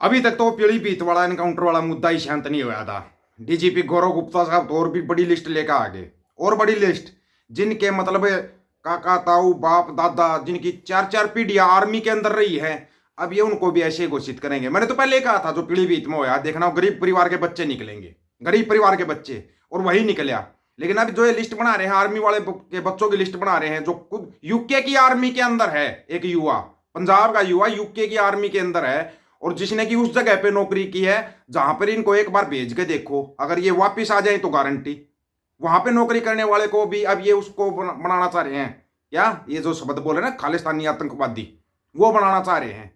अभी तक तो पीलीभीत वाला एनकाउंटर वाला मुद्दा ही शांत नहीं हुआ था। डीजीपी गौरव गुप्ता साहब तो और भी बड़ी लिस्ट लेकर आ गए, और बड़ी लिस्ट, जिनके मतलब काका ताऊ बाप दादा, जिनकी चार चार पीढ़ियां आर्मी के अंदर रही है, अब ये उनको भी ऐसे घोषित करेंगे। मैंने तो पहले ही कहा था जो पीलीभीत में होया, देखना गरीब परिवार के बच्चे निकलेंगे, गरीब परिवार के बच्चे, और वही निकलिया। लेकिन अब जो ये लिस्ट बना रहे हैं आर्मी वाले के बच्चों की लिस्ट बना रहे हैं, जो खुद यूके की आर्मी के अंदर है, एक युवा, पंजाब का युवा यूके की आर्मी के अंदर है, और जिसने की उस जगह पे नौकरी की है जहां पर इनको एक बार भेज के देखो, अगर ये वापिस आ जाए तो गारंटी वहां पे नौकरी करने वाले को भी अब ये उसको बनाना चाह रहे हैं। क्या ये जो शब्द बोले ना, खालिस्तानी आतंकवादी, वो बनाना चाह रहे हैं।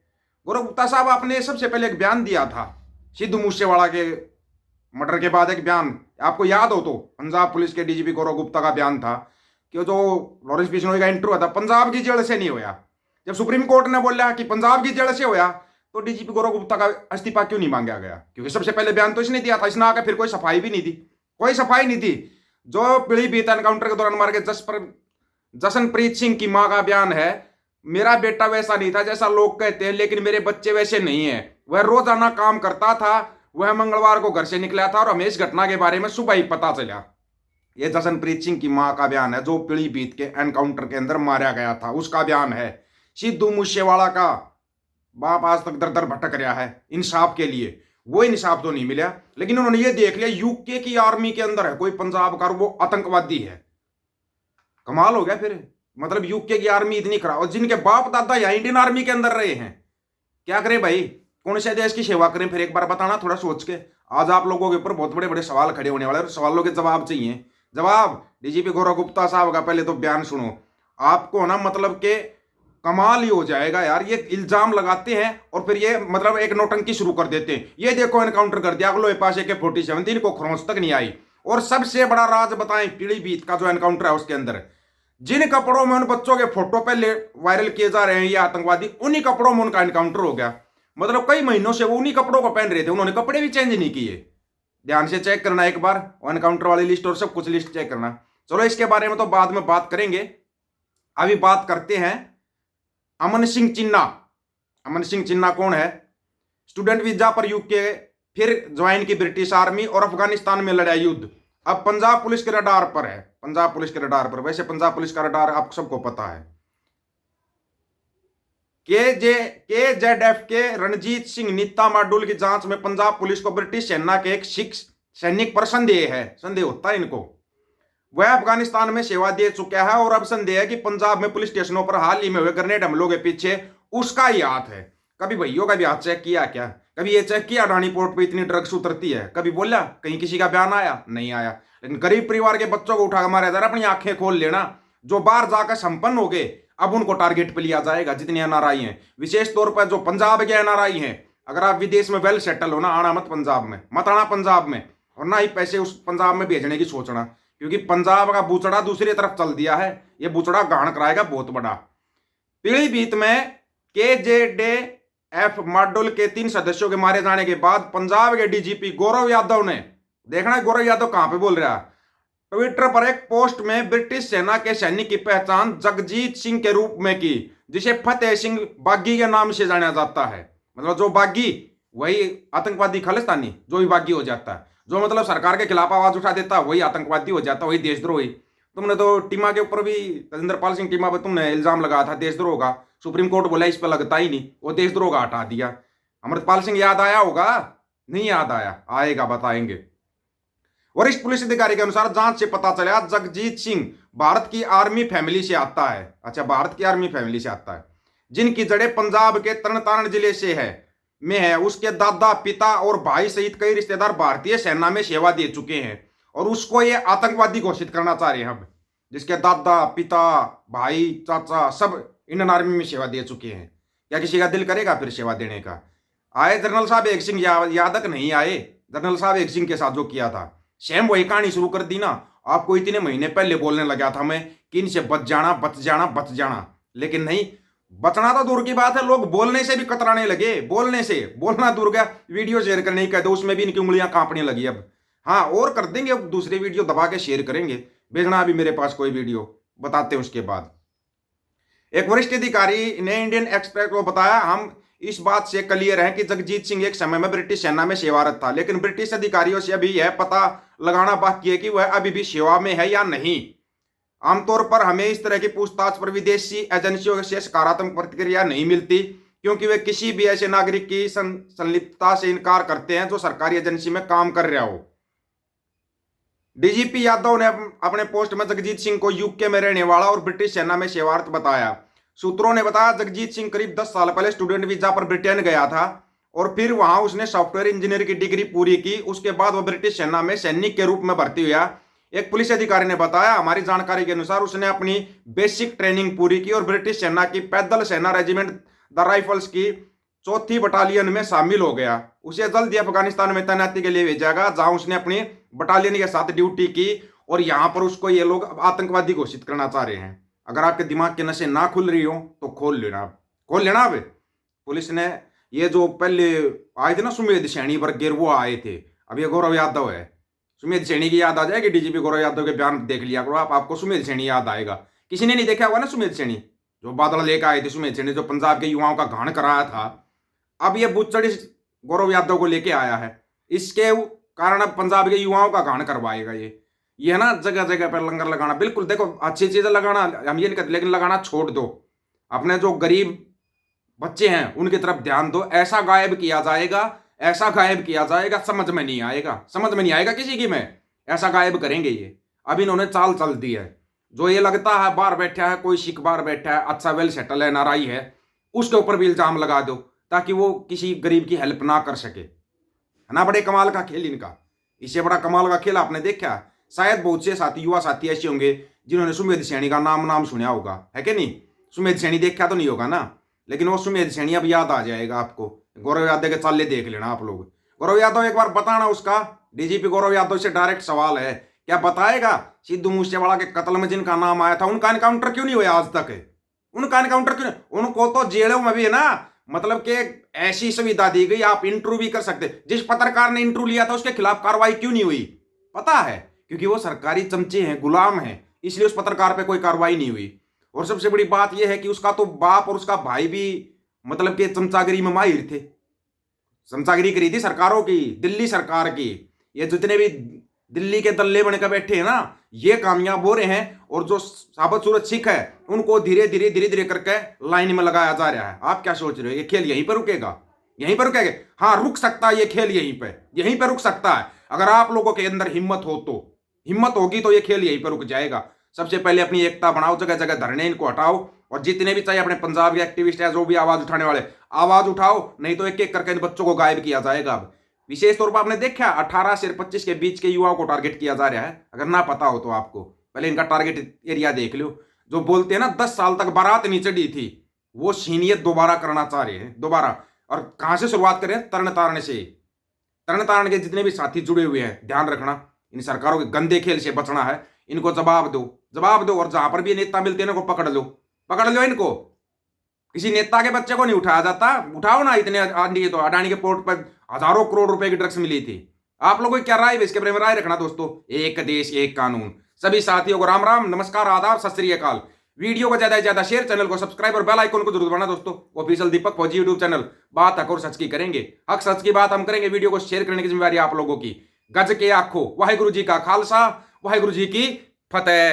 गौरव गुप्ता साहब, आपने सबसे पहले एक बयान दिया था सिद्धू मूसेवाला के मर्डर के बाद, एक बयान आपको याद हो तो, पंजाब पुलिस के डीजीपी गौरव गुप्ता का बयान था कि जो लॉरेंस बिश्नोई का इंटरव्यू था, पंजाब की जेल से नहीं होया। जब सुप्रीम कोर्ट ने बोला कि पंजाब की जेल से होया, तो डीजीपी गौरव गुप्ता का इस्तीफा क्यों नहीं मांगा गया? क्योंकि सबसे पहले बयान तो इसने दिया था, इसने आकर फिर कोई सफाई भी नहीं दी, कोई सफाई नहीं दी। जो पीलीभीत एनकाउंटर के दौरान मारे गए जसनप्रीत सिंह की मां का बयान है, मेरा बेटा वैसा नहीं था जैसा लोग कहते हैं, लेकिन मेरे बच्चे वैसे नहीं है। वह रोजाना काम करता था, वह मंगलवार को घर से निकला था और हमें इस घटना के बारे में सुबह ही पता चला। यह जसनप्रीत सिंह की मां का बयान है, जो पीलीभीत के एनकाउंटर के अंदर मारा गया था, उसका बयान है। सिद्धू मूसेवाला का बाप आज तक दर दर भटक रहा है इंसाफ के लिए, वो इंसाफ तो नहीं मिला। लेकिन उन्होंने ये देख लिया यूके की आर्मी के अंदर है कोई पंजाब का, वो आतंकवादी है। कमाल हो गया फिर, मतलब यूके की आर्मी इतनी खराब, और जिनके बाप दादा यहाँ इंडियन आर्मी के अंदर रहे हैं, क्या करें भाई? कौन से देश की सेवा करें? फिर एक बार बताना थोड़ा सोच के। आज आप लोगों के ऊपर बहुत बड़े बड़े सवाल खड़े होने वाले, और सवालों के जवाब चाहिए। जवाब डीजीपी गौरव गुप्ता साहब का पहले तो बयान सुनो, आपको ना मतलब के कमाल ही हो जाएगा यार। ये इल्जाम लगाते हैं और फिर ये मतलब एक नौटंकी शुरू कर देते हैं। ये देखो एनकाउंटर कर दिया, अगलो पास AK-47, इनको खरोंच तक नहीं आई। और सबसे बड़ा राज बताएं, पीलीभीत का जो एनकाउंटर है उसके अंदर जिन कपड़ों में उन बच्चों के फोटो पहले वायरल किए जा रहे हैं ये आतंकवादी, उन्हीं कपड़ों में उनका एनकाउंटर हो गया। मतलब कई महीनों से वो उन्हीं कपड़ों को पहन रहे थे, उन्होंने कपड़े भी चेंज नहीं किए। ध्यान से चेक करना एक बार एनकाउंटर वाली लिस्ट और सब कुछ लिस्ट चेक करना। चलो इसके बारे में तो बाद में बात करेंगे, अभी बात करते हैं अमन सिंह चिन्ना। अमन सिंह चिन्ना कौन है? स्टूडेंट वीजा पर यूके, फिर ज्वाइन की ब्रिटिश आर्मी और अफगानिस्तान में लड़ा युद्ध। अब पंजाब पुलिस के रडार पर है, पंजाब पुलिस के रडार पर। वैसे पंजाब पुलिस का रडार आप सबको पता है। KZF के रणजीत सिंह नीता माडुल की जांच में पंजाब पुलिस को ब्रिटिश सेना के एक सिख सैनिक पर संदेह है, संदेह होता है इनको, वह अफगानिस्तान में सेवा दे चुका है, और अब संदेह है कि पंजाब में पुलिस स्टेशनों पर हाल ही में हुए ग्रेनेड हमलों के पीछे उसका ही हाथ है। कभी भैयों का भी हाथ चेक किया क्या? कभी ये चेक किया रानीपोर्ट पे इतनी ड्रग्स उतरती है? कभी बोला कहीं किसी का बयान आया? नहीं आया। लेकिन गरीब परिवार के बच्चों को उठा मारा जरा, अपनी आंखें खोल लेना। जो बाहर जाकर संपन्न हो गए, अब उनको टारगेट पे लिया जाएगा। जितने एनआरआई हैं, विशेष तौर पर जो पंजाब के एनआरआई हैं, अगर आप विदेश में वेल सेटल हो ना, आना मत पंजाब में, मत आना पंजाब में, और ना ही पैसे उस पंजाब में भेजने की सोचना, क्योंकि पंजाब का बुचड़ा दूसरी तरफ चल दिया है। ये बुचड़ा गाहन कराएगा बहुत बड़ा। पीलीभीत में KZF माडुल के 3 सदस्यों के मारे जाने के बाद पंजाब के डीजीपी गौरव यादव ने, देखना है गौरव यादव कहां पे बोल रहा है, ट्विटर पर एक पोस्ट में ब्रिटिश सेना के सैनिक की पहचान जगजीत सिंह के रूप में की, जिसे फतेह सिंह बागी के नाम से जाना जाता है। मतलब जो बागी वही आतंकवादी खालिस्तानी, जो भी बागी हो जाता है, जो मतलब सरकार के खिलाफ आवाज उठा देता है वही आतंकवादी हो जाता है, वही देशद्रोही। तुमने तो टीमा के ऊपर भी, तजिंदरपाल सिंह टीमा पर तुमने इल्जाम लगाया था देशद्रोह का, सुप्रीम कोर्ट बोला इस पर लगता ही नहीं, वो देशद्रोह का हटा दिया। अमृतपाल सिंह याद आया होगा? नहीं याद आया, आएगा बताएंगे। वरिष्ठ पुलिस अधिकारी के अनुसार जांच से पता चला जगजीत सिंह भारत की आर्मी फैमिली से आता है। अच्छा, भारत की आर्मी फैमिली से आता है, जिनकी जड़ें पंजाब के तरन जिले से है में है। उसके दादा, पिता और भाई सहित कई रिश्तेदार भारतीय सेना में सेवा दे चुके हैं, और उसको ये आतंकवादी घोषित करना चाह रहे हैं अब, जिसके दादा, पिता, भाई, चाचा सब इंडियन आर्मी में सेवा दे चुके हैं। क्या किसी का दिल करेगा फिर सेवा देने का? आए जनरल साहब एक सिंह यादव नहीं आए? जनरल साहब एक सिंह के साथ जो किया था, सेम वही कहानी शुरू कर दी ना। आपको इतने महीने पहले बोलने लगा था मैं कि इनसे बच जाना, बच जाना, बच जाना, लेकिन नहीं, बचना तो दूर की बात है, लोग बोलने से भी कतराने लगे। बोलने से, बोलना दूर गया, वीडियो शेयर करने ही कह दो, उसमें भी इनकी उंगलियां कांपने लगी अब। हाँ, और कर देंगे, अब दूसरे वीडियो दबा के शेयर करेंगे। भेजना अभी मेरे पास कोई वीडियो, बताते हैं उसके बाद। एक वरिष्ठ अधिकारी ने इंडियन एक्सप्रेस को बताया, हम इस बात से क्लियर है कि जगजीत सिंह एक समय में ब्रिटिश सेना में सेवारत था, लेकिन ब्रिटिश अधिकारियों से अभी यह पता लगाना बाकी है कि वह अभी भी सेवा में है या नहीं। आमतौर पर हमें इस तरह की पूछताछ पर विदेशी एजेंसियों से सकारात्मक प्रतिक्रिया नहीं मिलती, क्योंकि वे किसी भी ऐसे नागरिक की संलिप्तता से इनकार करते हैं जो सरकारी एजेंसी में काम कर रहा हो। डीजीपी यादव ने अपने पोस्ट में जगजीत सिंह को यूके में रहने वाला और ब्रिटिश सेना में सेवारत बताया। सूत्रों ने बताया जगजीत सिंह करीब 10 साल पहले स्टूडेंट वीजा पर ब्रिटेन गया था और फिर वहां उसने सॉफ्टवेयर इंजीनियर की डिग्री पूरी की। उसके बाद वह ब्रिटिश सेना में सैनिक के रूप में भर्ती हुआ। एक पुलिस अधिकारी ने बताया, हमारी जानकारी के अनुसार उसने अपनी बेसिक ट्रेनिंग पूरी की और ब्रिटिश सेना की पैदल सेना रेजिमेंट द राइफल्स की 4th बटालियन में शामिल हो गया। उसे जल्द ही अफगानिस्तान में तैनाती के लिए भेजा गया, जहां उसने अपनी बटालियन के साथ ड्यूटी की और यहां पर उसको ये लोग आतंकवादी घोषित करना चाह रहे हैं। अगर आपके दिमाग के नसें ना खुल रही हो तो खोल लेना अब। पुलिस ने ये जो पहले आए थे ना सुमेध सैनी बरगेर, वो आए थे, अब ये गौरव यादव है। सुमेध सैनी की याद आ जाएगी, डीजीपी गौरव यादव के बयान देख लिया करो आपको सुमेध सैनी याद आएगा। किसी ने नहीं देखा हुआ ना सुमेध सैनी, जो बादल लेकर आए थे सुमेध सैनी, जो पंजाब के युवाओं का घाण कराया था। अब ये बुच्चड़ी गौरव यादव को लेके आया है, इसके कारण अब पंजाब के युवाओं का घाण करवाएगा। ये ना जगह जगह पर लंगर लगाना, बिल्कुल देखो अच्छी चीजें लगाना हम ये नहीं कहते, लेकिन लगाना छोड़ दो। अपने जो गरीब बच्चे हैं उनकी तरफ ध्यान दो। ऐसा गायब किया जाएगा समझ में नहीं आएगा किसी की में, ऐसा गायब करेंगे ये। अब इन्होंने चाल चल दी है। जो ये लगता है बाहर बैठा है, कोई सिख बाहर बैठा है, अच्छा वेल सेटल है, नाराई है, उसके ऊपर भी इल्जाम लगा दो ताकि वो किसी गरीब की हेल्प ना कर सके। है ना, बड़े कमाल का खेल इनका। इससे बड़ा कमाल का खेल आपने देखा? शायद बहुत से साथी युवा साथी ऐसे होंगे जिन्होंने सुमेध सैनी का नाम सुना होगा, है कि नहीं? सुमेध सैनी देखा तो नहीं होगा ना, लेकिन वो सुमेध सैनी अब याद आ जाएगा आपको। गौरव यादव के चाले देख लेना आप लोग। गौरव यादव एक बार बताना, उसका डीजीपी गौरव यादव से डायरेक्ट सवाल है, क्या बताएगा सिद्धू मूसेवाला के कत्ल में जिनका नाम आया था उनका एनकाउंटर क्यों नहीं हुआ आज तक? उनका एनकाउंटर क्यों नहीं? उनको तो जेलों में भी है ना, मतलब कि ऐसी सुविधा दी गई, आप इंटरव्यू भी कर सकते। जिस पत्रकार ने इंटरव्यू लिया था उसके खिलाफ कार्रवाई क्यों नहीं हुई? पता है, क्योंकि वो सरकारी चमचे हैं, गुलाम हैं, इसलिए उस पत्रकार पे कोई कार्रवाई नहीं हुई। और सबसे बड़ी बात यह है कि उसका तो बाप और उसका भाई भी मतलब कि चमचागिरी में माहिर थे। चमचागिरी करी थी सरकारों की, दिल्ली सरकार की। ये जितने भी दिल्ली के दल्ले बनकर बैठे हैं ना, ये कामयाब हो रहे हैं। और जो साबित सूरत सिख है उनको धीरे धीरे करके लाइन में लगाया जा रहा है। आप क्या सोच रहे हो? ये खेल यहीं पर रुकेगा? यहीं पर रुकेगा? हाँ, रुक सकता है ये खेल, यहीं पर रुक सकता है। अगर आप लोगों के अंदर हिम्मत हो तो, हिम्मत होगी तो ये खेल यहीं पर रुक जाएगा। सबसे पहले अपनी एकता बनाओ, जगह जगह धरने इनको हटाओ, और जितने भी चाहे अपने पंजाब के एक्टिविस्ट है, जो भी आवाज उठाने वाले, आवाज उठाओ, नहीं तो एक एक करके इन बच्चों को गायब किया जाएगा। अब विशेष तौर पर आपने देखा 18 से 25 के बीच के युवाओं को टारगेट किया जा रहा है। अगर ना पता हो तो आपको पहले इनका टारगेट एरिया देख लो। जो बोलते हैं ना 10 साल तक बारात नहीं चढ़ी थी, वो सीनियत दोबारा करना चाह रहे हैं, दोबारा। और कहां से शुरुआत करें? तरण तारण से। तरण तारण के जितने भी साथी जुड़े हुए हैं, ध्यान रखना, इन सरकारों के गंदे खेल से बचना है। इनको जवाब दो, और जहां पर भी नेता मिलते हैं इनको पकड़ लो इनको। किसी नेता के बच्चे को नहीं उठाया जाता, उठाओ ना। इतने अडानी के पोर्ट पर हजारों करोड़ रुपए की ड्रग्स मिली थी। आप लोगों की क्या राय है इसके बारे में? राय रखना दोस्तों। एक देश एक कानून। सभी साथियों को राम राम, नमस्कार, आदाब, सत श्री अकाल। वीडियो को ज्यादा से ज्यादा शेयर, चैनल को सब्सक्राइब और बेल आइकन को जरूर दबाना दोस्तों। ऑफिशियल दीपक फौजी यूट्यूब चैनल, बात हक और सच की करेंगे, हक सच की बात हम करेंगे। वीडियो को शेयर करने की जिम्मेदारी आप लोगों की। गज के आखो, वाहिगुरु जी का खालसा, वाहिगुरु जी की फतेह।